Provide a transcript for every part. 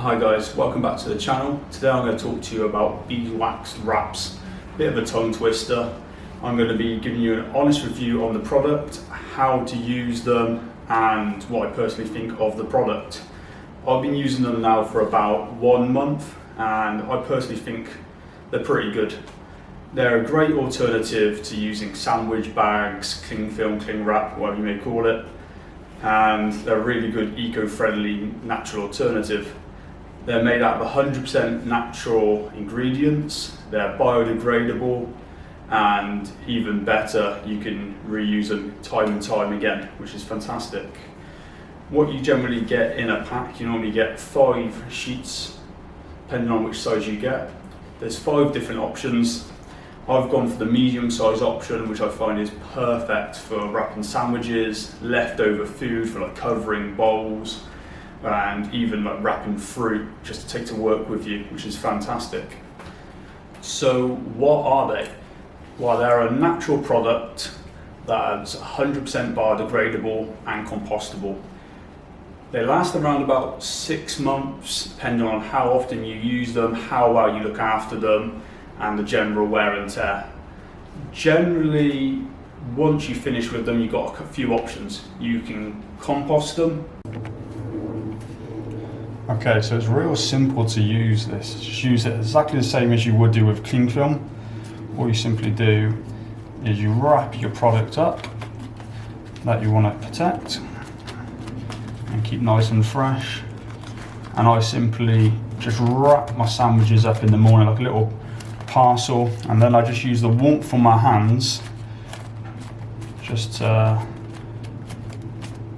Hi guys, welcome back to the channel. Today I'm going to talk to you about Beeswax wraps. Bit of a tongue twister. I'm going to be giving you an honest review on the product, how to use them and what I personally think of the product. I've been using them now for about 1 month and I personally think they're pretty good. They're a great alternative to using sandwich bags, cling film, cling wrap, whatever you may call it. And they're a really good eco-friendly natural alternative. They're made out of 100% natural ingredients, they're biodegradable, and even better, you can reuse them time and time again, which is fantastic. What you generally get in a pack, you normally get 5 sheets, depending on which size you get. There's 5 different options. I've gone for the medium size option, which I find is perfect for wrapping sandwiches, leftover food for like covering bowls, and even like wrapping fruit just to take to work with you, which is fantastic. So what are they? Well, they're a natural product that's 100% biodegradable and compostable. They last around about 6 months, depending on how often you use them, how well you look after them, and the general wear and tear. Generally, once you finish with them, you've got a few options. You can compost them. Okay, so it's real simple to use this. Just use it exactly the same as you would do with cling film. All you simply do is you wrap your product up that you want to protect and keep nice and fresh. And I simply just wrap my sandwiches up in the morning like a little parcel, and then I just use the warmth from my hands just to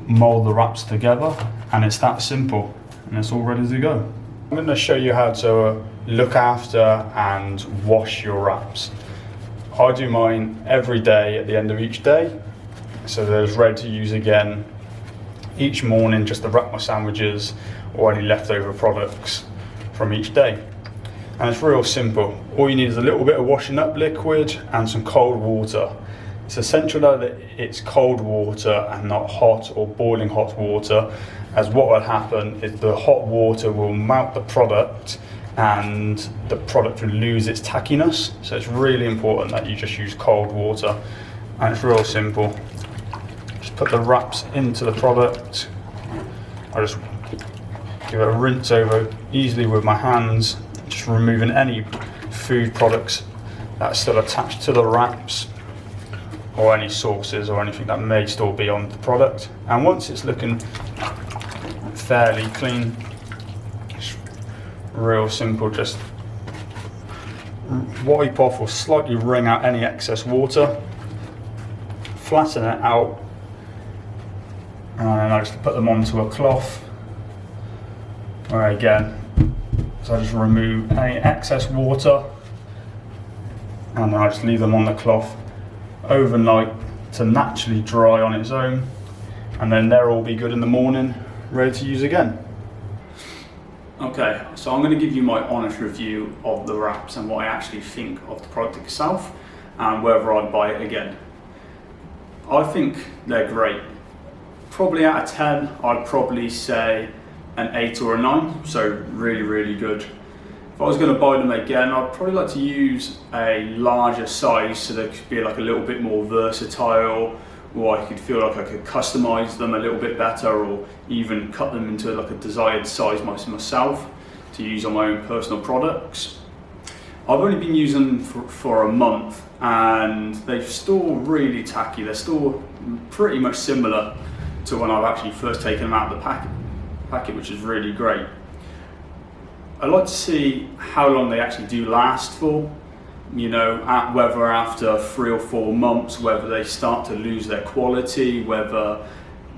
mold the wraps together, and it's that simple. And it's all ready to go. I'm going to show you how to look after and wash your wraps. I do mine every day at the end of each day, so they're ready to use again each morning just to wrap my sandwiches or any leftover products from each day. And it's real simple. All you need is a little bit of washing up liquid and some cold water. It's essential that it's cold water and not hot or boiling hot water, as what will happen is the hot water will melt the product and the product will lose its tackiness. So it's really important that you just use cold water, and it's real simple. Just put the wraps into the product. I just give it a rinse over easily with my hands, just removing any food products that's still attached to the wraps, or any sauces or anything that may still be on the product. And once it's looking fairly clean, it's real simple, just wipe off or slightly wring out any excess water, flatten it out, and then I just put them onto a cloth where again, so I just remove any excess water, and then I just leave them on the cloth overnight to naturally dry on its own, and then they'll all be good in the morning, ready to use again. Okay, so I'm going to give you my honest review of the wraps and what I actually think of the product itself and whether I'd buy it again. I think they're great. Probably out of 10, I'd probably say an 8 or a 9, so really good. If I was going to buy them again, I'd probably like to use a larger size so they could be like a little bit more versatile, or I could feel like I could customize them a little bit better, or even cut them into like a desired size myself to use on my own personal products. I've only been using them for a month and they're still really tacky. They're still pretty much similar to when I've actually first taken them out of the packet, which is really great. I'd like to see how long they actually do last for, you know, whether after 3 or 4 months, whether they start to lose their quality, whether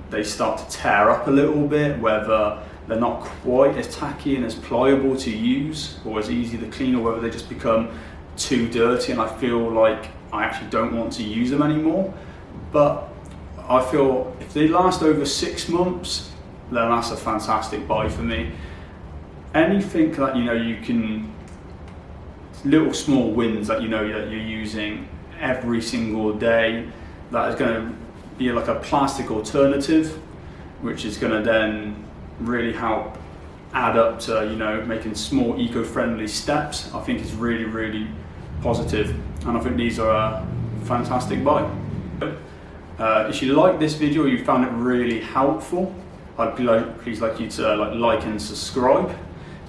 they start to tear up a little bit, whether they're not quite as tacky and as pliable to use or as easy to clean, or whether they just become too dirty and I feel like I actually don't want to use them anymore. But I feel if they last over 6 months, then that's a fantastic buy for me. Anything that you can, little small wins that that you're using every single day, that is going to be like a plastic alternative, which is going to then really help add up to, you know, making small eco-friendly steps, I think is really, really positive, and I think these are a fantastic buy. If you like this video or you found it really helpful, I'd please like you to like and subscribe.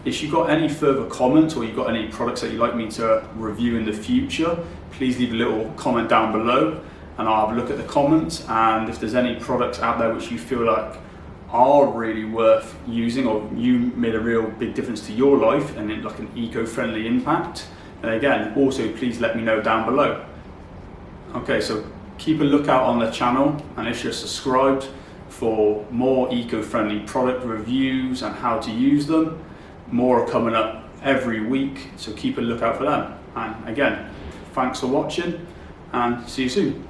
If you've got any further comments or you've got any products that you'd like me to review in the future, please leave a little comment down below and I'll have a look at the comments. And if there's any products out there which you feel like are really worth using, or you made a real big difference to your life and in like an eco-friendly impact, and again, also please let me know down below. Okay, so keep a lookout on the channel, and if you're subscribed, for more eco-friendly product reviews and how to use them. More are coming up every week, so keep a lookout for them. And again, thanks for watching and see you soon.